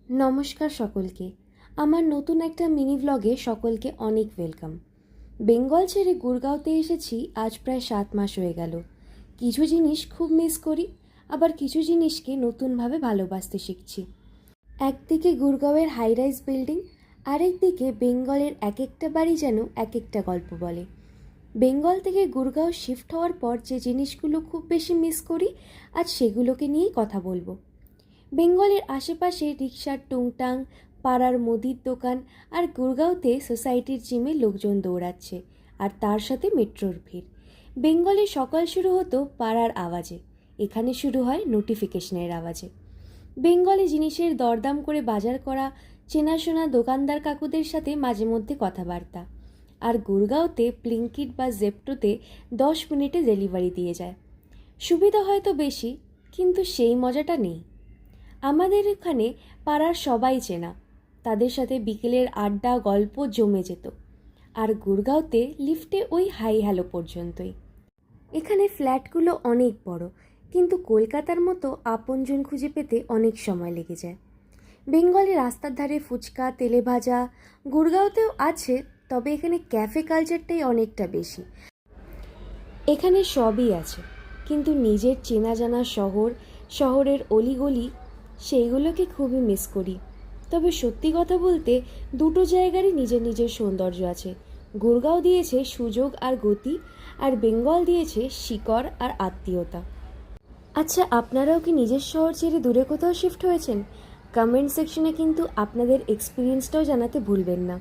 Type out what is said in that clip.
নমস্কার সকলকে। আমার নতুন একটা মিনি ব্লগে সকলকে অনেক ওয়েলকাম। বেঙ্গল ছেড়ে গুরগাঁওতে এসেছি আজ প্রায় 7 মাস হয়ে গেল। কিছু জিনিস খুব মিস করি, আবার কিছু জিনিসকে নতুনভাবে ভালোবাসতে শিখছি। একদিকে গুরগাঁওয়ের হাই রাইজ বিল্ডিং, আরেকদিকে বেঙ্গলের এক একটা বাড়ি যেন এক একটা গল্প বলে। বেঙ্গল থেকে গুরগাঁও শিফট হওয়ার পর যে জিনিসগুলো খুব বেশি মিস করি, আজ সেগুলোকে নিয়েই কথা বলবো। বেঙ্গলের আশেপাশে রিকশার টুংটাং, পাড়ার মুদির দোকান আর গুরগাঁওতে সোসাইটির জিমে লোকজন দৌড়াচ্ছে, আর তার সাথে মেট্রোর ভিড়। বেঙ্গলে সকাল শুরু হতো পাড়ার আওয়াজে, এখানে শুরু হয় নোটিফিকেশনের আওয়াজে। বেঙ্গলে জিনিসের দরদাম করে বাজার করা, চেনাশোনা দোকানদার কাকুদের সাথে মাঝে মধ্যে কথাবার্তা। আর গুরগাঁওতে ব্লিঙ্কিট বা জেপ্টোতে 10 মিনিটে ডেলিভারি দিয়ে যায়। সুবিধা হয়তো বেশি, কিন্তু সেই মজাটা নেই। আমাদের এখানে পাড়ার সবাই চেনা, তাদের সাথে বিকেলের আড্ডা গল্প জমে যেত। আর গুরগাঁওতে লিফটে ওই হাই হ্যালো পর্যন্তই। এখানে ফ্ল্যাটগুলো অনেক বড়, কিন্তু কলকাতার মতো আপনজন খুঁজে পেতে অনেক সময় লেগে যায়। বেঙ্গলে রাস্তার ধারে ফুচকা, তেলে ভাজা, গুরগাঁওতেও আছে, তবে এখানে ক্যাফে কালচারটাই অনেকটা বেশি। এখানে সবই আছে, কিন্তু নিজের চেনা জানা শহরের অলিগলি সেইগুলোকে খুবই মিস করি। তবে সত্যি কথা বলতে দুটো জায়গারই নিজের নিজের সৌন্দর্য আছে। গুরগাঁও দিয়েছে সুযোগ আর গতি, আর বেঙ্গল দিয়েছে শিকড় আর আত্মীয়তা। আচ্ছা, আপনারাও কি নিজের শহর ছেড়ে দূরে কোথাও শিফট হয়েছেন? কমেন্ট সেকশনে কিন্তু আপনাদের এক্সপিরিয়েন্সটাও জানাতে ভুলবেন না।